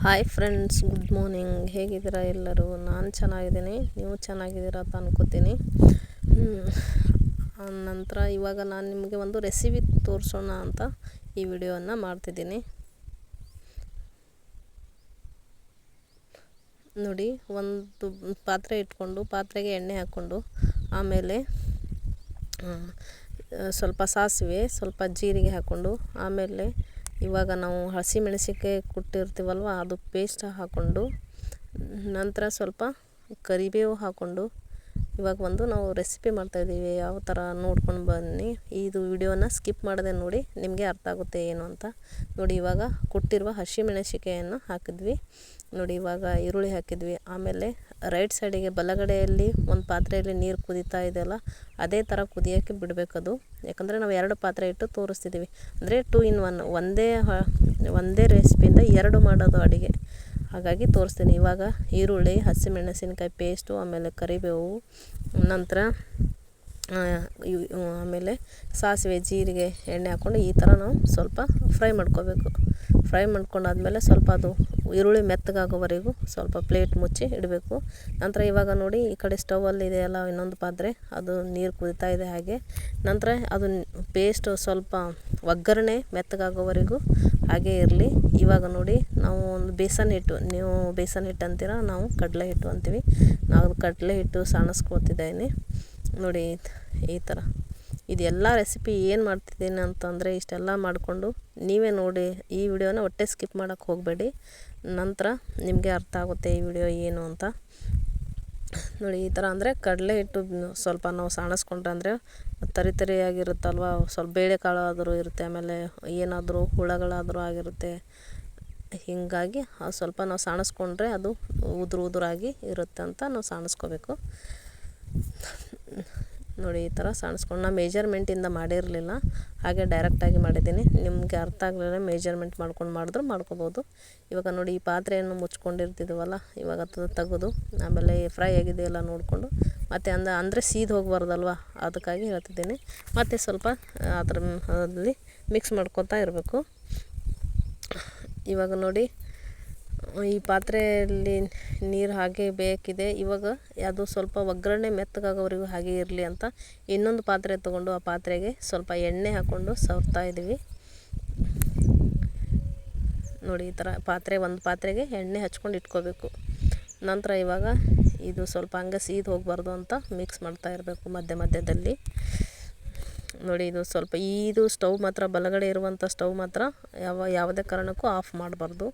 Hi friends, good morning. ಹೇಗಿದ್ದೀರಾ ಎಲ್ಲರೂ? ನಾನು ಚೆನ್ನಾಗಿದ್ದೀನಿ, ನೀವು ಚೆನ್ನಾಗಿದ್ದೀರಾ ಅಂತ ಅನ್ಕೋತೀನಿ. ನಂತರ ಇವಾಗ ನಾನು ನಿಮಗೆ ಒಂದು ರೆಸಿಪಿ ತೋರಿಸೋಣ ಅಂತ ಈ ವಿಡಿಯೋವನ್ನು ಮಾಡ್ತಿದ್ದೀನಿ. ನೋಡಿ, ಒಂದು ಪಾತ್ರೆ ಇಟ್ಕೊಂಡು ಪಾತ್ರೆಗೆ ಎಣ್ಣೆ ಹಾಕ್ಕೊಂಡು ಆಮೇಲೆ ಸ್ವಲ್ಪ ಸಾಸಿವೆ, ಸ್ವಲ್ಪ ಜೀರಿಗೆ ಹಾಕ್ಕೊಂಡು ಆಮೇಲೆ ಇವಾಗ ನಾವು ಹಸಿಮೆಣಸಿನ್ಕಾಯಿ ಕುಟ್ಟಿರ್ತೀವಲ್ವ, ಅದು ಪೇಸ್ಟ್ ಹಾಕ್ಕೊಂಡು ನಂತರ ಸ್ವಲ್ಪ ಕರಿಬೇವು ಹಾಕ್ಕೊಂಡು ಇವಾಗ ನಾವು ರೆಸಿಪಿ ಮಾಡ್ತಾಯಿದ್ದೀವಿ. ಯಾವ ಥರ ನೋಡ್ಕೊಂಡು ಬನ್ನಿ. ಇದು ವಿಡಿಯೋನ ಸ್ಕಿಪ್ ಮಾಡದೆ ನೋಡಿ, ನಿಮಗೆ ಅರ್ಥ ಆಗುತ್ತೆ ಏನು ಅಂತ. ನೋಡಿ, ಇವಾಗ ಕುಟ್ಟಿರುವ ಹಸಿಮೆಣಸಿನ್ಕಾಯನ್ನು ಹಾಕಿದ್ವಿ. ನೋಡಿ, ಇವಾಗ ಈರುಳ್ಳಿ ಹಾಕಿದ್ವಿ. ಆಮೇಲೆ ರೈಟ್ ಸೈಡಿಗೆ ಬಲಗಡೆಯಲ್ಲಿ ಒಂದು ಪಾತ್ರೆಯಲ್ಲಿ ನೀರು ಕುದೀತಾ ಇದೆಯಲ್ಲ, ಅದೇ ಥರ ಕುದಿಯೋಕ್ಕೆ ಬಿಡಬೇಕದು. ಯಾಕಂದರೆ ನಾವು 2 ಪಾತ್ರೆ ಇಟ್ಟು ತೋರಿಸ್ತಿದ್ದೀವಿ. ಅಂದರೆ 2 in 1 ಒಂದೇ ರೆಸಿಪಿಯಿಂದ 2 ಮಾಡೋದು ಅಡುಗೆ, ಹಾಗಾಗಿ ತೋರಿಸ್ತೀನಿ. ಇವಾಗ ಈರುಳ್ಳಿ, ಹಸಿಮೆಣಸಿನ್ಕಾಯಿ ಪೇಸ್ಟು, ಆಮೇಲೆ ಕರಿಬೇವು, ನಂತರ ಆಮೇಲೆ ಸಾಸಿವೆ, ಜೀರಿಗೆ, ಎಣ್ಣೆ ಹಾಕ್ಕೊಂಡು ಈ ಥರ ನಾವು ಸ್ವಲ್ಪ ಫ್ರೈ ಮಾಡ್ಕೋಬೇಕು. ಫ್ರೈ ಮಾಡ್ಕೊಂಡಾದ್ಮೇಲೆ ಸ್ವಲ್ಪ ಅದು ಈರುಳ್ಳಿ ಮೆತ್ತಗಾಗೋವರೆಗೂ ಸ್ವಲ್ಪ ಪ್ಲೇಟ್ ಮುಚ್ಚಿ ಇಡಬೇಕು. ನಂತರ ಇವಾಗ ನೋಡಿ, ಈ ಕಡೆ ಸ್ಟವಲ್ಲಿ ಇದೆಯಲ್ಲ ಇನ್ನೊಂದು ಪಾತ್ರೆ, ಅದು ನೀರು ಕುದೀತಾ ಇದೆ. ಹಾಗೆ ನಂತರ ಅದು ಪೇಸ್ಟು ಸ್ವಲ್ಪ ಒಗ್ಗರಣೆ ಮೆತ್ತಗಾಗೋವರೆಗೂ ಹಾಗೇ ಇರಲಿ. ಇವಾಗ ನೋಡಿ, ನಾವು ಒಂದು ಬೇಸನ್ ಹಿಟ್ಟು, ನೀವು ಬೇಸನ್ ಹಿಟ್ಟು ಅಂತೀರ, ನಾವು ಕಡಲೆ ಹಿಟ್ಟು ಅಂತೀವಿ. ನಾವು ಕಡಲೆ ಹಿಟ್ಟು ಸಾಣಿಸ್ಕೊತಿದ್ದೀನಿ. ನೋಡಿ, ಈ ಥರ ಇದೆಲ್ಲ ರೆಸಿಪಿ ಏನು ಮಾಡ್ತಿದ್ದೀನಿ ಅಂತಂದರೆ ಇಷ್ಟೆಲ್ಲ ಮಾಡಿಕೊಂಡು ನೀವೇ ನೋಡಿ. ಈ ವಿಡಿಯೋನ ಒಟ್ಟೆ ಸ್ಕಿಪ್ ಮಾಡೋಕ್ಕೆ ಹೋಗಬೇಡಿ, ನಂತರ ನಿಮಗೆ ಅರ್ಥ ಆಗುತ್ತೆ ಈ ವಿಡಿಯೋ ಏನು ಅಂತ. ನೋಡಿ, ಈ ಥರ ಅಂದರೆ ಕಡಲೆ ಹಿಟ್ಟು ಸ್ವಲ್ಪ ನಾವು ಸಾಣಿಸ್ಕೊಂಡ್ರೆ ಅಂದರೆ ತರಿಯಾಗಿರುತ್ತಲ್ವ, ಸ್ವಲ್ಪ ಬೇಳೆಕಾಳು ಆದರೂ ಇರುತ್ತೆ, ಆಮೇಲೆ ಏನಾದರೂ ಹುಳಗಳಾದರೂ ಆಗಿರುತ್ತೆ. ಹೀಗಾಗಿ ಸ್ವಲ್ಪ ನಾವು ಸಾಣಿಸ್ಕೊಂಡ್ರೆ ಅದು ಉದುರಾಗಿ ಇರುತ್ತೆ ಅಂತ ನಾವು ಸಾಣಿಸ್ಕೋಬೇಕು. ನೋಡಿ, ಈ ಥರ ಸಾಣಿಸ್ಕೊಂಡು ನಾನು ಮೆಜರ್ಮೆಂಟಿಂದ ಮಾಡಿರಲಿಲ್ಲ, ಹಾಗೆ ಡೈರೆಕ್ಟಾಗಿ ಮಾಡಿದ್ದೀನಿ. ನಿಮಗೆ ಅರ್ಥ ಆಗಲಿಲ್ಲ ಮೆಜರ್ಮೆಂಟ್ ಮಾಡ್ಕೊಂಡು ಮಾಡ್ಕೋಬೋದು. ಇವಾಗ ನೋಡಿ, ಈ ಪಾತ್ರೆಯನ್ನು ಮುಚ್ಕೊಂಡಿರ್ತಿದ್ವಲ್ಲ, ಇವಾಗ ತೆಗೆದು ಆಮೇಲೆ ಫ್ರೈ ಆಗಿದೆಯಲ್ಲ ನೋಡಿಕೊಂಡು ಮತ್ತು ಅಂದರೆ ಸೀದು ಹೋಗಬಾರ್ದಲ್ವ, ಅದಕ್ಕಾಗಿ ಹೇಳ್ತಿದ್ದೀನಿ. ಮತ್ತು ಸ್ವಲ್ಪ ಅದರಲ್ಲಿ ಮಿಕ್ಸ್ ಮಾಡ್ಕೊತಾ ಇರಬೇಕು. ಇವಾಗ ನೋಡಿ, ಈ ಪಾತ್ರೆಯಲ್ಲಿ ನೀರು ಹಾಗೆ ಬೇಕಿದೆ. ಇವಾಗ ಅದು ಸ್ವಲ್ಪ ಒಗ್ಗರಣೆ ಮೆತ್ತಗಾಗೋವರೆಗೂ ಹಾಗೆ ಇರಲಿ ಅಂತ ಇನ್ನೊಂದು ಪಾತ್ರೆ ತೊಗೊಂಡು ಆ ಪಾತ್ರೆಗೆ ಸ್ವಲ್ಪ ಎಣ್ಣೆ ಹಾಕ್ಕೊಂಡು ಸವರ್ತಾ ಇದ್ದೀವಿ. ನೋಡಿ, ಈ ಥರ ಒಂದು ಪಾತ್ರೆಗೆ ಎಣ್ಣೆ ಹಚ್ಕೊಂಡು ಇಟ್ಕೋಬೇಕು. ನಂತರ ಇವಾಗ ಇದು ಸ್ವಲ್ಪ ಹಂಗೆ ಸೀದು ಹೋಗಬಾರ್ದು ಅಂತ ಮಿಕ್ಸ್ ಮಾಡ್ತಾ ಇರಬೇಕು ಮಧ್ಯದಲ್ಲಿ. ನೋಡಿ, ಇದು ಸ್ವಲ್ಪ ಇದು ಸ್ಟವ್ ಮಾತ್ರ ಬಲಗಡೆ ಇರುವಂಥ ಸ್ಟವ್ ಮಾತ್ರ ಯಾವುದೇ ಕಾರಣಕ್ಕೂ ಆಫ್ ಮಾಡಬಾರ್ದು.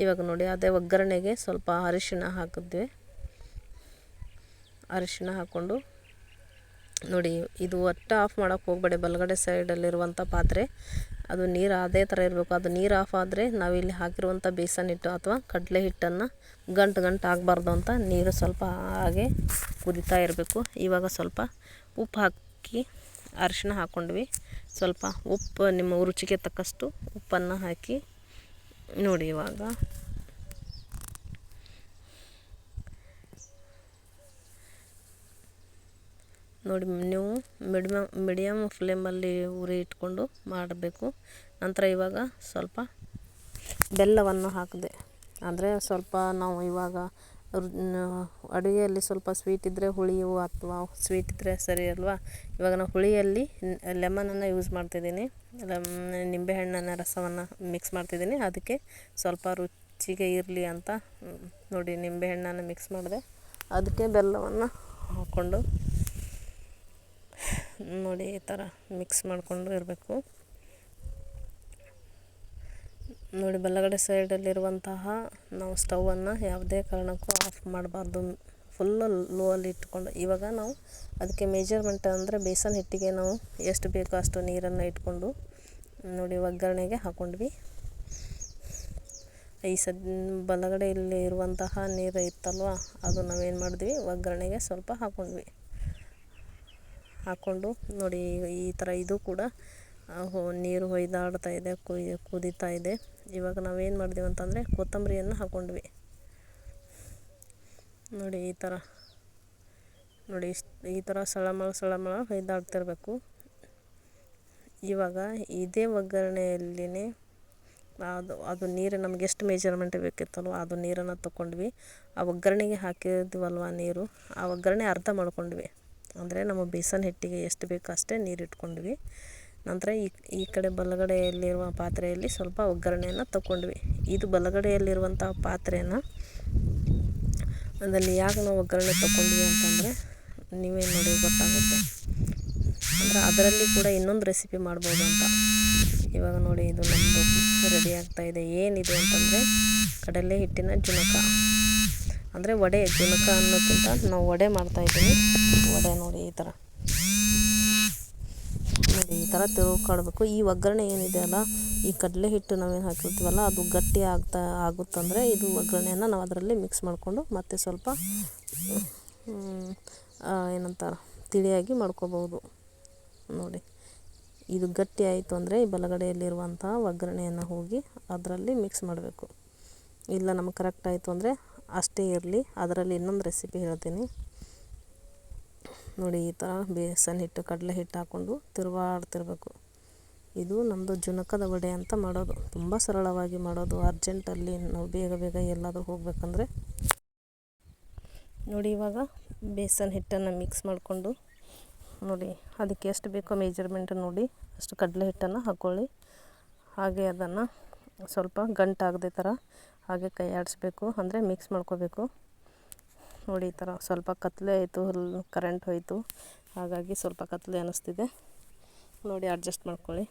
ಇವಾಗ ನೋಡಿ, ಅದೇ ಒಗ್ಗರಣೆಗೆ ಸ್ವಲ್ಪ ಅರಿಶಿಣ ಹಾಕಿದ್ವಿ. ಅರಿಶಿಣ ಹಾಕ್ಕೊಂಡು ನೋಡಿ, ಇದು ಒಟ್ಟು ಆಫ್ ಮಾಡೋಕ್ಕೆ ಹೋಗಬೇಡಿ. ಬಲಗಡೆ ಸೈಡಲ್ಲಿರುವಂಥ ಪಾತ್ರೆ ಅದು ನೀರು ಅದೇ ಥರ ಇರಬೇಕು. ಅದು ನೀರು ಆಫ್ ಆದರೆ ನಾವಿಲ್ಲಿ ಹಾಕಿರುವಂಥ ಬೇಸನ್ ಹಿಟ್ಟು ಅಥವಾ ಕಡಲೆ ಹಿಟ್ಟನ್ನು ಗಂಟು ಆಗಬಾರ್ದು ಅಂತ ನೀರು ಸ್ವಲ್ಪ ಹಾಗೆ ಕುದೀತಾ ಇರಬೇಕು. ಇವಾಗ ಸ್ವಲ್ಪ ಉಪ್ಪು ಹಾಕಿ ಅರಿಶಿಣ ಹಾಕ್ಕೊಂಡ್ವಿ. ಸ್ವಲ್ಪ ಉಪ್ಪು ನಿಮ್ಮ ರುಚಿಗೆ ತಕ್ಕಷ್ಟು ಉಪ್ಪನ್ನು ಹಾಕಿ ನೋಡಿ. ಇವಾಗ ನೋಡಿ, ನೀವು ಮೀಡಿಯಮ್ ಫ್ಲೇಮಲ್ಲಿ ಉರಿ ಇಟ್ಕೊಂಡು ಮಾಡಬೇಕು. ನಂತರ ಇವಾಗ ಸ್ವಲ್ಪ ಬೆಲ್ಲವನ್ನು ಹಾಕಿದೆ. ಅಂದರೆ ಸ್ವಲ್ಪ ನಾವು ಇವಾಗ ಅಡುಗೆಯಲ್ಲಿ ಸ್ವಲ್ಪ ಸ್ವೀಟ್ ಇದ್ದರೆ ಹುಳಿಯು ಅಥವಾ ಸ್ವೀಟ್ ಇದ್ದರೆ ಸರಿ ಅಲ್ವಾ. ಇವಾಗ ನಾವು ಹುಳಿಯಲ್ಲಿ ಲೆಮನನ್ನು ಯೂಸ್ ಮಾಡ್ತಿದ್ದೀನಿ, ನಿಂಬೆಹಣ್ಣಿನ ರಸವನ್ನು ಮಿಕ್ಸ್ ಮಾಡ್ತಿದ್ದೀನಿ. ಅದಕ್ಕೆ ಸ್ವಲ್ಪ ರುಚಿಗೆ ಇರಲಿ ಅಂತ ನೋಡಿ ನಿಂಬೆಹಣ್ಣನ್ನು ಮಿಕ್ಸ್ ಮಾಡಿದೆ. ಅದಕ್ಕೆ ಬೆಲ್ಲವನ್ನು ಹಾಕ್ಕೊಂಡು ನೋಡಿ, ಈ ಥರ ಮಿಕ್ಸ್ ಮಾಡಿಕೊಂಡು ಇರಬೇಕು. ನೋಡಿ, ಬಲಗಡೆ ಸೈಡಲ್ಲಿರುವಂತಹ ನಾವು ಸ್ಟವನ್ನು ಯಾವುದೇ ಕಾರಣಕ್ಕೂ ಆಫ್ ಮಾಡಬಾರ್ದು, ಫುಲ್ಲು ಲೋ ಅಲ್ಲಿ ಇಟ್ಕೊಂಡು. ಇವಾಗ ನಾವು ಅದಕ್ಕೆ ಮೆಜರ್ಮೆಂಟ್ ಅಂದರೆ ಬೇಸನ್ ಹಿಟ್ಟಿಗೆ ನಾವು ಎಷ್ಟು ಬೇಕೋ ಅಷ್ಟು ನೀರನ್ನು ಇಟ್ಕೊಂಡು ನೋಡಿ ಒಗ್ಗರಣೆಗೆ ಹಾಕ್ಕೊಂಡ್ವಿ. ಈ ಬಲಗಡೆ ಇಲ್ಲಿ ಇರುವಂತಹ ನೀರು ಇತ್ತಲ್ವ, ಅದು ನಾವೇನು ಮಾಡಿದ್ವಿ, ಒಗ್ಗರಣೆಗೆ ಸ್ವಲ್ಪ ಹಾಕ್ಕೊಂಡು ನೋಡಿ ಈ ಥರ ಇದು ಕೂಡ ನೀರು ಹೊಯ್ದಾಡ್ತಾ ಇದೆ, ಕುದೀತಾ ಇದೆ. ಇವಾಗ ನಾವೇನು ಮಾಡಿದ್ವಿ ಅಂತಂದರೆ ಕೊತ್ತಂಬರಿಯನ್ನು ಹಾಕ್ಕೊಂಡ್ವಿ. ನೋಡಿ, ಈ ಥರ ನೋಡಿ, ಈ ಥರ ಸಳಮಳ ಹೊಯ್ದಾಡ್ತಿರ್ಬೇಕು. ಇವಾಗ ಇದೇ ಒಗ್ಗರಣೆಯಲ್ಲಿನೇ ಅದು ನೀರು ನಮ್ಗೆ ಎಷ್ಟು ಮೆಜರ್ಮೆಂಟ್ ಬೇಕಿತ್ತಲ್ವ ಅದು ನೀರನ್ನು ತೊಗೊಂಡ್ವಿ. ಆ ಒಗ್ಗರಣೆಗೆ ಹಾಕಿದ್ವಲ್ವ ನೀರು, ಆ ಒಗ್ಗರಣೆ ಅರ್ಧ ಮಾಡ್ಕೊಂಡ್ವಿ. ಅಂದರೆ ನಮ್ಮ ಬೇಸನ್ ಹಿಟ್ಟಿಗೆ ಎಷ್ಟು ಬೇಕೋ ಅಷ್ಟೇ ನೀರು ಇಟ್ಕೊಂಡ್ವಿ. ನಂತರ ಈ ಕಡೆ ಬಲಗಡೆಯಲ್ಲಿರುವ ಪಾತ್ರೆಯಲ್ಲಿ ಸ್ವಲ್ಪ ಒಗ್ಗರಣೆಯನ್ನು ತಗೊಂಡ್ವಿ. ಇದು ಬಲಗಡೆಯಲ್ಲಿರುವಂಥ ಪಾತ್ರೆನ ಅದರಲ್ಲಿ ಯಾಕೆ ನಾವು ಒಗ್ಗರಣೆ ತಗೊಂಡ್ವಿ ಅಂತಂದರೆ ನೀವೇ ನೋಡಿ ಗೊತ್ತಾಗುತ್ತೆ. ಅಂದರೆ ಅದರಲ್ಲಿ ಕೂಡ ಇನ್ನೊಂದು ರೆಸಿಪಿ ಮಾಡ್ಬೋದು ಅಂತ. ಇವಾಗ ನೋಡಿ ಇದು ನಮ್ಮದು ರೆಡಿ ಆಗ್ತಾಯಿದೆ. ಏನಿದು ಅಂತಂದರೆ ಕಡಲೆ ಹಿಟ್ಟಿನ ಜುಣಕ, ಅಂದರೆ ವಡೆ. ಜುಣಕ ಅನ್ನೋಕ್ಕಿಂತ ನಾವು ವಡೆ ಮಾಡ್ತಾಯಿದ್ದೀನಿ. ವಡೆ ನೋಡಿ ಈ ಥರ ನೋಡಿ ಈ ಥರ ತಿರುಗ್ಕೊಳ್ಬೇಕು. ಈ ಒಗ್ಗರಣೆ ಏನಿದೆ ಅಲ್ಲ, ಈ ಕಡಲೆ ಹಿಟ್ಟು ನಾವೇನು ಹಾಕಿರ್ತೀವಲ್ಲ ಅದು ಗಟ್ಟಿ ಆಗುತ್ತಂದರೆ ಇದು ಒಗ್ಗರಣೆಯನ್ನು ನಾವು ಅದರಲ್ಲಿ ಮಿಕ್ಸ್ ಮಾಡಿಕೊಂಡು ಮತ್ತೆ ಸ್ವಲ್ಪ ಏನಂತಾರೆ ತಿಳಿಯಾಗಿ ಮಾಡ್ಕೋಬೋದು. ನೋಡಿ ಇದು ಗಟ್ಟಿ ಆಯಿತು ಅಂದರೆ ಈ ಬಲಗಡೆಯಲ್ಲಿರುವಂಥ ಒಗ್ಗರಣೆಯನ್ನು ಹೋಗಿ ಅದರಲ್ಲಿ ಮಿಕ್ಸ್ ಮಾಡಬೇಕು. ಇಲ್ಲ ನಮಗೆ ಕರೆಕ್ಟ್ ಆಯಿತು ಅಂದರೆ ಅಷ್ಟೇ ಇರಲಿ. ಅದರಲ್ಲಿ ಇನ್ನೊಂದು ರೆಸಿಪಿ ಹೇಳ್ತೀನಿ ನೋಡಿ. ಈ ಥರ ಬೇಸನ್ ಹಿಟ್ಟು ಕಡಲೆ ಹಿಟ್ಟು ಹಾಕ್ಕೊಂಡು ತಿರುಗಾಡ್ತಿರ್ಬೇಕು. ಇದು ನಮ್ಮದು ಜುಣಕದ ವಡೆ ಅಂತ ಮಾಡೋದು. ತುಂಬ ಸರಳವಾಗಿ ಮಾಡೋದು. ಅರ್ಜೆಂಟಲ್ಲಿ ನಾವು ಬೇಗ ಬೇಗ ಎಲ್ಲಾದರೂ ಹೋಗಬೇಕಂದ್ರೆ ನೋಡಿ. ಇವಾಗ ಬೇಸನ್ ಹಿಟ್ಟನ್ನು ಮಿಕ್ಸ್ ಮಾಡಿಕೊಂಡು ನೋಡಿ ಅದಕ್ಕೆ ಎಷ್ಟು ಬೇಕೋ ಮೆಜರ್ಮೆಂಟ್ ನೋಡಿ ಅಷ್ಟು ಕಡಲೆ ಹಿಟ್ಟನ್ನು ಹಾಕ್ಕೊಳ್ಳಿ. ಹಾಗೆ ಅದನ್ನು ಸ್ವಲ್ಪ ಗಂಟಾಗದೆ ಥರ ಹಾಗೆ ಕೈ ಆಡಿಸ್ಬೇಕು, ಅಂದರೆ ಮಿಕ್ಸ್ ಮಾಡ್ಕೋಬೇಕು. ನೋಡಿ ಈ ಥರ ಸ್ವಲ್ಪ ಕತ್ಲೆ ಆಯಿತು, ಕರೆಂಟ್ ಹೋಯಿತು, ಹಾಗಾಗಿ ಸ್ವಲ್ಪ ಕತ್ಲೆ ಅನ್ನಿಸ್ತಿದೆ. ನೋಡಿ ಅಡ್ಜಸ್ಟ್ ಮಾಡ್ಕೊಳ್ಳಿ.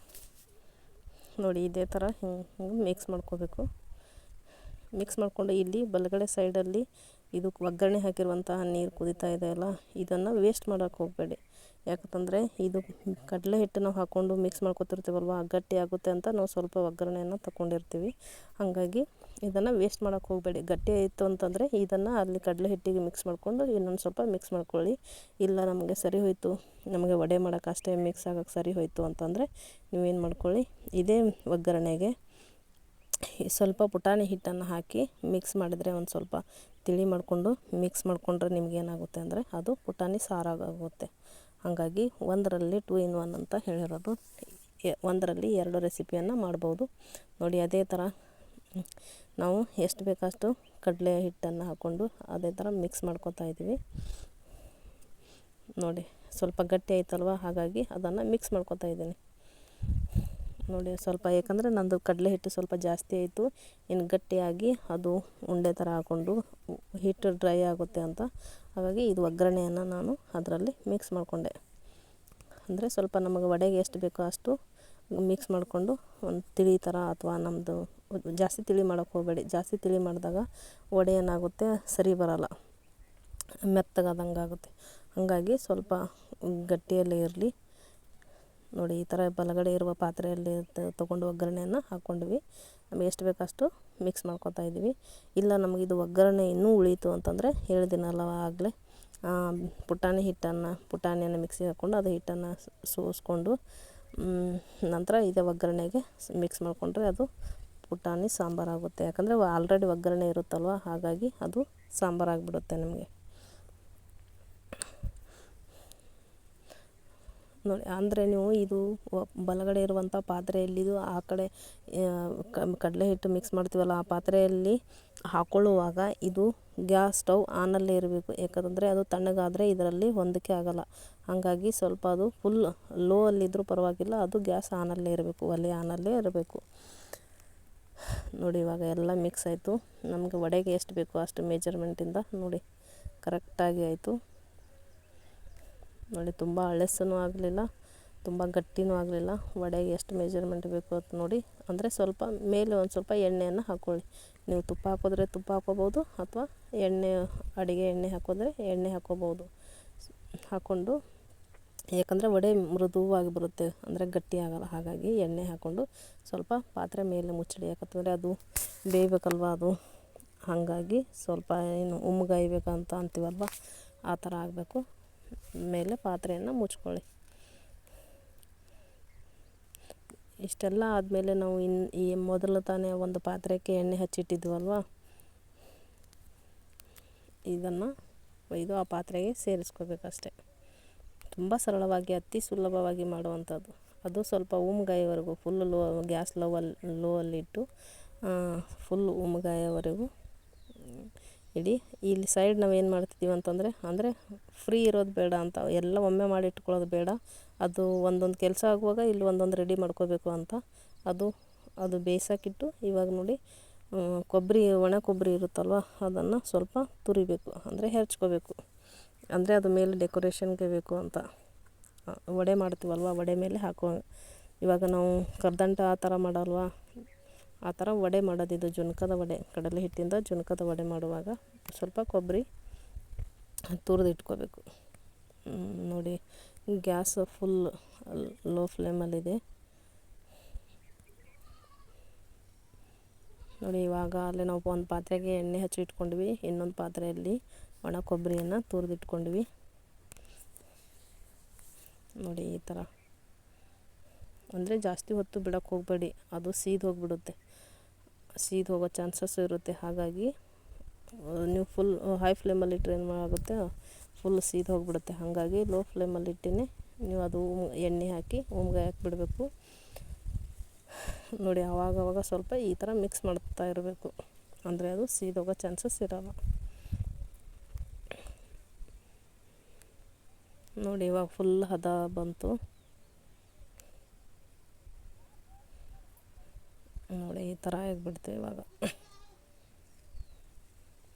ನೋಡಿ ಇದೇ ಥರ ಹಿಂಗೆ ಮಿಕ್ಸ್ ಮಾಡ್ಕೋಬೇಕು. ಮಿಕ್ಸ್ ಮಾಡಿಕೊಂಡು ಇಲ್ಲಿ ಬಲಗಡೆ ಸೈಡಲ್ಲಿ ಇದು ಒಗ್ಗರಣೆ ಹಾಕಿರುವಂತಹ ನೀರು ಕುದೀತಾ ಇದೆಯಲ್ಲ, ಇದನ್ನು ವೇಸ್ಟ್ ಮಾಡೋಕ್ಕೆ ಹೋಗಬೇಡಿ. ಯಾಕಂತಂದರೆ ಇದು ಕಡಲೆ ಹಿಟ್ಟು ನಾವು ಹಾಕ್ಕೊಂಡು ಮಿಕ್ಸ್ ಮಾಡ್ಕೊತಿರ್ತೀವಲ್ವ, ಗಟ್ಟಿ ಆಗುತ್ತೆ ಅಂತ ನಾವು ಸ್ವಲ್ಪ ಒಗ್ಗರಣೆಯನ್ನು ತಗೊಂಡಿರ್ತೀವಿ. ಹಾಗಾಗಿ ಇದನ್ನು ವೇಸ್ಟ್ ಮಾಡೋಕ್ಕೆ ಹೋಗಬೇಡಿ. ಗಟ್ಟಿ ಆಯಿತು ಅಂತಂದರೆ ಇದನ್ನು ಅಲ್ಲಿ ಕಡಲೆ ಹಿಟ್ಟಿಗೆ ಮಿಕ್ಸ್ ಮಾಡಿಕೊಂಡು ಇನ್ನೊಂದು ಸ್ವಲ್ಪ ಮಿಕ್ಸ್ ಮಾಡ್ಕೊಳ್ಳಿ. ಇಲ್ಲ ನಮಗೆ ಸರಿ ಹೋಯಿತು, ನಮಗೆ ವಡೆ ಮಾಡೋಕ್ಕೆ ಅಷ್ಟೇ ಮಿಕ್ಸ್ ಆಗೋಕ್ಕೆ ಸರಿ ಹೋಯಿತು ಅಂತಂದರೆ ನೀವೇನು ಮಾಡ್ಕೊಳ್ಳಿ, ಇದೇ ಒಗ್ಗರಣೆಗೆ ಸ್ವಲ್ಪ ಪುಟಾಣಿ ಹಿಟ್ಟನ್ನು ಹಾಕಿ ಮಿಕ್ಸ್ ಮಾಡಿದರೆ ಒಂದು ಸ್ವಲ್ಪ ತಿಳಿ ಮಾಡಿಕೊಂಡು ಮಿಕ್ಸ್ ಮಾಡಿಕೊಂಡ್ರೆ ನಿಮಗೇನಾಗುತ್ತೆ ಅಂದರೆ ಅದು ಪುಟಾಣಿ ಸಾರಾಗುತ್ತೆ. ಹಾಗಾಗಿ ಒಂದರಲ್ಲಿ 2 in 1 ಅಂತ ಹೇಳಿರೋದು. ಒಂದರಲ್ಲಿ 2 ರೆಸಿಪಿಯನ್ನು ಮಾಡ್ಬೋದು. ನೋಡಿ ಅದೇ ಥರ ನಾವು ಎಷ್ಟು ಬೇಕಷ್ಟು ಕಡಲೆ ಹಿಟ್ಟನ್ನು ಹಾಕ್ಕೊಂಡು ಅದೇ ಥರ ಮಿಕ್ಸ್ ಮಾಡ್ಕೊತಾ ಇದ್ದೀವಿ. ನೋಡಿ ಸ್ವಲ್ಪ ಗಟ್ಟಿ ಆಯ್ತಲ್ವ, ಹಾಗಾಗಿ ಅದನ್ನು ಮಿಕ್ಸ್ ಮಾಡ್ಕೊತಾ ಇದ್ದೀನಿ. ನೋಡಿ ಸ್ವಲ್ಪ, ಯಾಕಂದರೆ ನಂದು ಕಡಲೆ ಹಿಟ್ಟು ಸ್ವಲ್ಪ ಜಾಸ್ತಿ ಆಯಿತು, ಇನ್ನು ಗಟ್ಟಿಯಾಗಿ ಅದು ಉಂಡೆ ಥರ ಹಾಕ್ಕೊಂಡು ಹಿಟ್ಟು ಡ್ರೈ ಆಗುತ್ತೆ ಅಂತ, ಹಾಗಾಗಿ ಇದು ಒಗ್ಗರಣೆಯನ್ನು ನಾನು ಅದರಲ್ಲಿ ಮಿಕ್ಸ್ ಮಾಡಿಕೊಂಡೆ. ಅಂದರೆ ಸ್ವಲ್ಪ ನಮಗೆ ವಡೆಗೆ ಎಷ್ಟು ಬೇಕೋ ಅಷ್ಟು ಮಿಕ್ಸ್ ಮಾಡಿಕೊಂಡು ಒಂದು ತಿಳಿ ಥರ, ಅಥವಾ ನಮ್ಮದು ಜಾಸ್ತಿ ತಿಳಿ ಮಾಡೋಕ್ಕೆ ಹೋಗಬೇಡಿ. ಜಾಸ್ತಿ ತಿಳಿ ಮಾಡಿದಾಗ ವಡೆ ಏನಾಗುತ್ತೆ ಸರಿ ಬರೋಲ್ಲ, ಮೆತ್ತಗಾದಂಗೆ ಆಗುತ್ತೆ. ಹಾಗಾಗಿ ಸ್ವಲ್ಪ ಗಟ್ಟಿಯಲ್ಲೇ ಇರಲಿ. ನೋಡಿ ಈ ಥರ ಬಲಗಡೆ ಇರುವ ಪಾತ್ರೆಯಲ್ಲಿ ತೊಗೊಂಡು ಒಗ್ಗರಣೆಯನ್ನು ಹಾಕ್ಕೊಂಡ್ವಿ. ನಮಗೆ ಎಷ್ಟು ಬೇಕಷ್ಟು ಮಿಕ್ಸ್ ಮಾಡ್ಕೊತಾ ಇದ್ದೀವಿ. ಇಲ್ಲ ನಮಗಿದು ಒಗ್ಗರಣೆ ಇನ್ನೂ ಉಳೀತು ಅಂತಂದರೆ ಹೇಳಿದ್ದೀನಲ್ಲ ಆಗಲೇ, ಪುಟಾಣಿಯನ್ನು ಮಿಕ್ಸಿಗೆ ಹಾಕ್ಕೊಂಡು ಅದು ಹಿಟ್ಟನ್ನು ಸೋಸ್ಕೊಂಡು ನಂತರ ಇದೇ ಒಗ್ಗರಣೆಗೆ ಮಿಕ್ಸ್ ಮಾಡಿಕೊಂಡ್ರೆ ಅದು ಪುಟಾಣಿ ಸಾಂಬಾರಾಗುತ್ತೆ. ಯಾಕಂದರೆ ಆಲ್ರೆಡಿ ಒಗ್ಗರಣೆ ಇರುತ್ತಲ್ವ, ಹಾಗಾಗಿ ಅದು ಸಾಂಬಾರಾಗಿಬಿಡುತ್ತೆ ನಮಗೆ. ನೋಡಿ ಅಂದರೆ ನೀವು ಇದು ಬಲಗಡೆ ಇರುವಂಥ ಪಾತ್ರೆಯಲ್ಲಿದು ಆ ಕಡೆ ಕಡಲೆ ಹಿಟ್ಟು ಮಿಕ್ಸ್ ಮಾಡ್ತೀವಲ್ಲ ಆ ಪಾತ್ರೆಯಲ್ಲಿ ಹಾಕ್ಕೊಳ್ಳುವಾಗ ಇದು ಗ್ಯಾಸ್ ಸ್ಟವ್ ಆನಲ್ಲೇ ಇರಬೇಕು. ಯಾಕಂದರೆ ಅದು ತಣ್ಣಗಾದರೆ ಇದರಲ್ಲಿ ಹೊಂದಿಕೆ ಆಗೋಲ್ಲ. ಹಾಗಾಗಿ ಸ್ವಲ್ಪ ಅದು ಫುಲ್ ಲೋ ಅಲ್ಲಿದ್ದರೂ ಪರವಾಗಿಲ್ಲ, ಅದು ಗ್ಯಾಸ್ ಆನಲ್ಲೇ ಇರಬೇಕು, ಒಲೆ ಆನಲ್ಲೇ ಇರಬೇಕು. ನೋಡಿ ಇವಾಗ ಎಲ್ಲ ಮಿಕ್ಸ್ ಆಯಿತು. ನಮಗೆ ವಡೆಗೆ ಎಷ್ಟು ಬೇಕೋ ಅಷ್ಟು ಮೆಜರ್ಮೆಂಟಿಂದ ನೋಡಿ ಕರೆಕ್ಟಾಗಿ ಆಯಿತು. ನೋಡಿ ತುಂಬ ಹಳಸನೂ ಆಗಲಿಲ್ಲ, ತುಂಬ ಗಟ್ಟಿನೂ ಆಗಲಿಲ್ಲ. ವಡೆಗೆ ಎಷ್ಟು ಮೆಜರ್ಮೆಂಟ್ ಬೇಕು ಅಂತ ನೋಡಿ. ಅಂದರೆ ಸ್ವಲ್ಪ ಮೇಲೆ ಒಂದು ಸ್ವಲ್ಪ ಎಣ್ಣೆಯನ್ನು ಹಾಕ್ಕೊಳ್ಳಿ. ನೀವು ತುಪ್ಪ ಹಾಕಿದ್ರೆ ತುಪ್ಪ ಹಾಕ್ಕೋಬೋದು, ಅಥವಾ ಅಡುಗೆ ಎಣ್ಣೆ ಹಾಕಿದ್ರೆ ಎಣ್ಣೆ ಹಾಕ್ಕೋಬೋದು. ಹಾಕ್ಕೊಂಡು, ಯಾಕಂದರೆ ವಡೆ ಮೃದುವಾಗಿ ಬರುತ್ತೆ, ಅಂದರೆ ಗಟ್ಟಿ ಆಗೋಲ್ಲ. ಹಾಗಾಗಿ ಎಣ್ಣೆ ಹಾಕ್ಕೊಂಡು ಸ್ವಲ್ಪ ಪಾತ್ರೆ ಮೇಲೆ ಮುಚ್ಚಳಿ, ಯಾಕಂತಂದರೆ ಅದು ಬೇಯಬೇಕಲ್ವ ಅದು. ಹಾಗಾಗಿ ಸ್ವಲ್ಪ ಏನು ಉಮ್ಮಗಾಯ್ಬೇಕಂತ ಅಂತೀವಲ್ವ, ಆ ಥರ ಆಗಬೇಕು. ಮೇಲೆ ಪಾತ್ರೆಯನ್ನು ಮುಚ್ಕೊಳ್ಳಿ. ಇಷ್ಟೆಲ್ಲ ಆದಮೇಲೆ ನಾವು ಈ ಮೊದಲು ತಾನೇ ಒಂದು ಪಾತ್ರೆಗೆ ಎಣ್ಣೆ ಹಚ್ಚಿಟ್ಟಿದ್ವಲ್ವ, ಇದನ್ನು ಒಯ್ದು ಆ ಪಾತ್ರೆಗೆ ಸೇರಿಸ್ಕೋಬೇಕಷ್ಟೆ. ತುಂಬ ಸರಳವಾಗಿ, ಅತಿ ಸುಲಭವಾಗಿ ಮಾಡುವಂಥದ್ದು. ಅದು ಸ್ವಲ್ಪ ಉಮ್ಗಾಯೋವರೆಗೂ ಫುಲ್ ಗ್ಯಾಸ್ ಲೋ ಅಲ್ಲಿಟ್ಟು ಫುಲ್ ಉಮ್ಗಾಯೋವರೆಗೂ ಇಡಿ. ಇಲ್ಲಿ ಸೈಡ್ ನಾವು ಏನು ಮಾಡ್ತಿದ್ದೀವಿ ಅಂತಂದರೆ ಫ್ರೀ ಇರೋದು ಬೇಡ ಅಂತ, ಎಲ್ಲ ಒಮ್ಮೆ ಮಾಡಿ ಇಟ್ಕೊಳ್ಳೋದು ಬೇಡ. ಅದು ಒಂದೊಂದು ಕೆಲಸ ಆಗುವಾಗ ಇಲ್ಲಿ ಒಂದೊಂದು ರೆಡಿ ಮಾಡ್ಕೋಬೇಕು ಅಂತ ಅದು ಬೇಯಿಸೋಕ್ಕಿಟ್ಟು ಇವಾಗ ನೋಡಿ ಒಣ ಕೊಬ್ಬರಿ ಇರುತ್ತಲ್ವ ಅದನ್ನು ಸ್ವಲ್ಪ ತುರಿಬೇಕು, ಅಂದರೆ ಹೆರ್ಚ್ಕೋಬೇಕು. ಅಂದರೆ ಅದು ಮೇಲೆ ಡೆಕೋರೇಷನ್ಗೆ ಬೇಕು ಅಂತ. ವಡೆ ಮಾಡ್ತೀವಲ್ವ, ವಡೆ ಮೇಲೆ ಇವಾಗ ನಾವು ಕರ್ದಂಟ ಆ ಥರ ಮಾಡಲ್ವ, ಆ ಥರ ವಡೆ ಮಾಡೋದಿದು ಜುನ್ಕದ ವಡೆ. ಕಡಲೆ ಹಿಟ್ಟಿಂದ ಜುನ್ಕದ ವಡೆ ಮಾಡುವಾಗ ಸ್ವಲ್ಪ ಕೊಬ್ಬರಿ ತುರಿದು ಇಟ್ಕೋಬೇಕು. ನೋಡಿ ಗ್ಯಾಸ್ ಫುಲ್ ಲೋ ಫ್ಲೇಮಲ್ಲಿದೆ ನೋಡಿ. ಇವಾಗ ಅಲ್ಲೇ ನಾವು ಒಂದು ಪಾತ್ರೆಗೆ ಎಣ್ಣೆ ಹಚ್ಚಿ ಇಟ್ಕೊಂಡ್ವಿ, ಇನ್ನೊಂದು ಪಾತ್ರೆಯಲ್ಲಿ ಒಣ ಕೊಬ್ಬರಿಯನ್ನು ತುರಿದಿಟ್ಕೊಂಡ್ವಿ ನೋಡಿ. ಈ ಥರ ಅಂದರೆ ಜಾಸ್ತಿ ಹೊತ್ತು ಬಿಡೋಕ್ಕೆ ಹೋಗಬೇಡಿ, ಅದು ಹೋಗಿಬಿಡುತ್ತೆ, ಹೋಗೋ ಚಾನ್ಸಸ್ ಇರುತ್ತೆ. ಹಾಗಾಗಿ ನೀವು ಫುಲ್ ಹೈ ಫ್ಲೇಮಲ್ಲಿ ಇಟ್ಟರೆ ಏನಾಗುತ್ತೆ, ಫುಲ್ ಹೋಗಿಬಿಡುತ್ತೆ. ಹಾಗಾಗಿ ಲೋ ಫ್ಲೇಮಲ್ಲಿ ಇಟ್ಟಿನೇ ನೀವು ಅದು ಎಣ್ಣೆ ಹಾಕಿ ಉಮ್ಗಾಯಕ್ಕೆ ಬಿಡಬೇಕು ನೋಡಿ. ಆವಾಗವಾಗ ಸ್ವಲ್ಪ ಈ ಥರ ಮಿಕ್ಸ್ ಮಾಡ್ತಾ ಇರಬೇಕು, ಅಂದರೆ ಅದು ಹೋಗೋ ಚಾನ್ಸಸ್ ಇರೋಲ್ಲ ನೋಡಿ. ಇವಾಗ ಫುಲ್ ಹದ ಬಂತು ನೋಡಿ, ಈ ಥರ ಆಗಿಬಿಡ್ತು ಇವಾಗ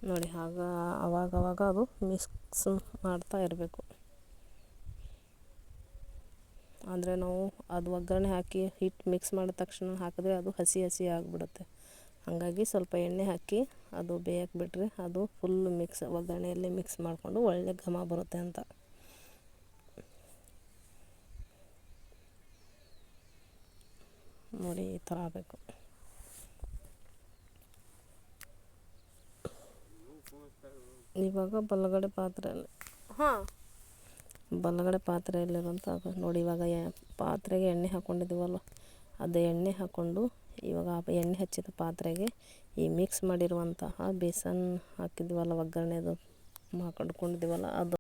ನೋಡಿ. ಆವಾಗವಾಗ ಅದು ಮಿಕ್ಸ್ ಮಾಡ್ತಾ ಇರಬೇಕು. ಅಂದರೆ ನಾವು ಅದು ಒಗ್ಗರಣೆ ಹಾಕಿ ಹಿಟ್ಟು ಮಿಕ್ಸ್ ಮಾಡಿದ ತಕ್ಷಣ ಹಾಕಿದ್ರೆ ಅದು ಹಸಿ ಆಗಿಬಿಡುತ್ತೆ. ಹಾಗಾಗಿ ಸ್ವಲ್ಪ ಎಣ್ಣೆ ಹಾಕಿ ಅದು ಬೇಯಕ್ಕೆ ಬಿಟ್ಟರೆ ಅದು ಫುಲ್ ಒಗ್ಗರಣೆಯಲ್ಲಿ ಮಿಕ್ಸ್ ಮಾಡಿಕೊಂಡು ಒಳ್ಳೆ ಘಮ ಬರುತ್ತೆ ಅಂತ ನೋಡಿ. ಈ ಥರ ಆಗಬೇಕು. ಇವಾಗ ಬಲಗಡೆ ಪಾತ್ರೆಯಲ್ಲಿರುವಂಥ ನೋಡಿ. ಇವಾಗ ಪಾತ್ರೆಗೆ ಎಣ್ಣೆ ಹಾಕ್ಕೊಂಡಿದ್ದೀವಲ್ವ, ಅದು ಎಣ್ಣೆ ಹಾಕ್ಕೊಂಡು ಇವಾಗ ಎಣ್ಣೆ ಹಚ್ಚಿದ ಪಾತ್ರೆಗೆ ಈ ಮಿಕ್ಸ್ ಮಾಡಿರುವಂತಹ ಬೇಸನ್ ಹಾಕಿದ್ದೀವಲ್ಲ, ಒಗ್ಗರಣೆದು ಮಾಡ್ಕೊಂಡಿದ್ದೀವಲ್ಲ ಅದು